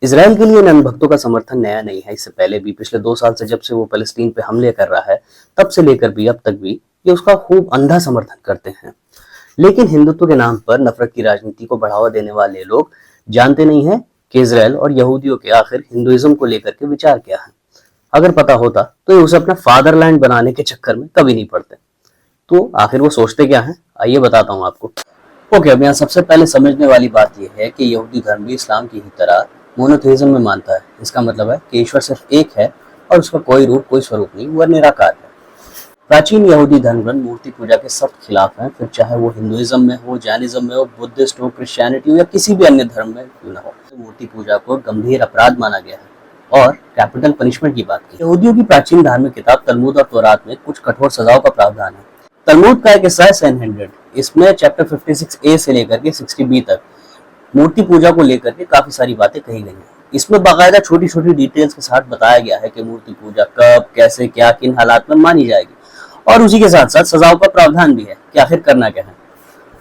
Israel के लिए इन भक्तों का समर्थन नया नहीं है। इससे पहले भी पिछले 2 साल से जब से वो फलस्तीन पे हमले कर रहा है, तब से लेकर भी अब तक भी ये उसका खूब अंधा समर्थन करते हैं। लेकिन हिंदुत्व के नाम पर नफरत की राजनीति को बढ़ावा देने वाले लोग जानते नहीं है कि इसराइल और यहूदियों के आखिर हिंदुइज्म को लेकर के विचार क्या है। अगर पता होता तो ये उसे अपना फादरलैंड बनाने के चक्कर में कभी नहीं पड़ते। तो आखिर वो सोचते क्या है, आइए बताता हूँ आपको। ओके, अब यहाँ सबसे पहले समझने वाली बात यह है कि यहूदी धर्म भी इस्लाम की ही तरह मोनोथेइज्म में मानता है। इसका मतलब है कि ईश्वर सिर्फ एक है और उसका कोई रूप कोई स्वरूप नहीं, वह निराकार है। प्राचीन यहूदी धर्म ग्रंथ मूर्ति पूजा के सख्त खिलाफ हैं, फिर चाहे वो हिंदुइज्म में हो, जैनिज्म में हो, बुद्धिस्ट हो, क्रिश्चियनिटी हो या किसी भी अन्य धर्म में क्यों ना हो। मूर्ति पूजा को गंभीर अपराध माना गया है और कैपिटल पनिशमेंट की बात की। यहूदियों की प्राचीन धार्मिक किताब तलमुद और तौरात में कुछ कठोर सजाओं का प्रावधान है। तलमुद का एक हिस्सा है सैनहेड्रिन। इसमें चैप्टर 56A से लेकर के 60B तक मूर्ति पूजा को लेकर के काफी सारी बातें कही गई हैं। इसमें बाकायदा छोटी छोटी डिटेल्स के साथ बताया गया है कि मूर्ति पूजा कब, कैसे, क्या, किन हालात में मानी जाएगी और उसी के साथ साथ सजाओं का प्रावधान भी है कि आखिर करना क्या है।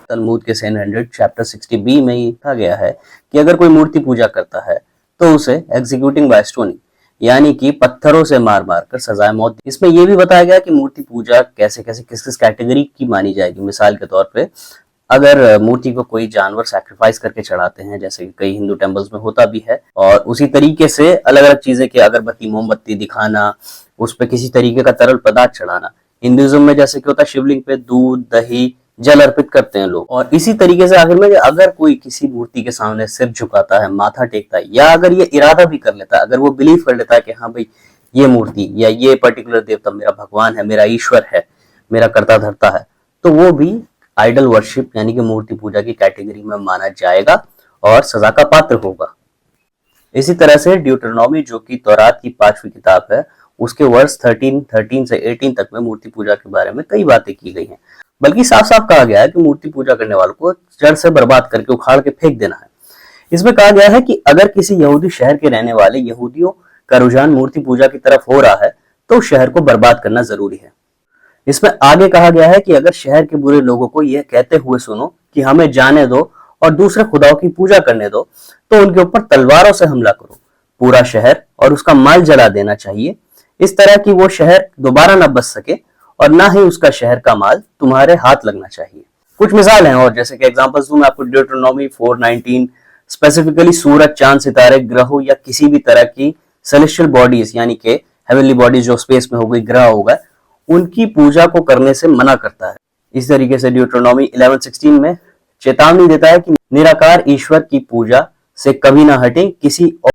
तलमुद के सैनहेड्रिन चैप्टर 60B में ये कहा गया है कि अगर कोई मूर्ति पूजा करता है तो उसे एग्जीक्यूटिंग बाय स्टोनिंग यानी कि पत्थरों से मार मार कर सजाए मौत। इसमें यह भी बताया गया कि मूर्ति पूजा कैसे कैसे किस किस कैटेगरी की मानी जाएगी। मिसाल के तौर पे अगर मूर्ति को कोई जानवर सैक्रिफाइस करके चढ़ाते हैं, जैसे कि कई हिंदू टेम्पल्स में होता भी है, और उसी तरीके से अलग अलग चीजें के अगरबत्ती मोमबत्ती दिखाना, उस पर किसी तरीके का तरल पदार्थ चढ़ाना। हिंदुइज्म में जैसे कि होता है शिवलिंग पे दूध दही जल अर्पित करते हैं लोग। और इसी तरीके से आखिर में अगर कोई किसी मूर्ति के सामने सिर झुकाता है, माथा टेकता है, या अगर ये इरादा भी कर लेता है, अगर वो बिलीव कर लेता है कि हाँ भाई ये मूर्ति या ये पर्टिकुलर देवता मेरा भगवान है, मेरा ईश्वर है, मेरा कर्ता धर्ता है, तो वो भी आइडल वर्शिप यानी कि मूर्ति पूजा की कैटेगरी में माना जाएगा और सजा का पात्र होगा। इसी तरह से ड्यूटरनॉमी, जो कि तौरात की 5वीं किताब है, उसके वर्ष 13 से 18 तक में मूर्ति पूजा के बारे में कई बातें की गई हैं। बल्कि साफ साफ कहा गया है कि मूर्ति पूजा करने वालों को जड़ से बर्बाद करके उखाड़ के फेंक देना है। इसमें कहा गया है कि अगर किसी यहूदी शहर के रहने वाले यहूदियों का रुझान मूर्ति पूजा की तरफ हो रहा है तो उस शहर को बर्बाद करना जरूरी है। इसमें आगे कहा गया है कि अगर शहर के बुरे लोगों को यह कहते हुए सुनो कि हमें जाने दो और दूसरे खुदाओं की पूजा करने दो, तो उनके ऊपर तलवारों से हमला करो, पूरा शहर और उसका माल जला देना चाहिए, इस तरह कि वो शहर दोबारा न बच सके और ना ही उसका शहर का माल तुम्हारे हाथ लगना चाहिए। कुछ मिसाल हैं और जैसे कि एग्जांपल्स दूं मैं आपको। ड्यूटरनॉमी 4:19 स्पेसिफिकली सूरज, चांद, सितारे, ग्रहों या किसी भी तरह की सेलेस्टियल बॉडीज यानी कि हेवनली बॉडीज जो स्पेस में हो गई, ग्रह होगा, उनकी पूजा को करने से मना करता है। इस तरीके से ड्यूटरनॉमी 11:16 में चेतावनी देता है कि निराकार ईश्वर की पूजा से कभी ना हटे, किसी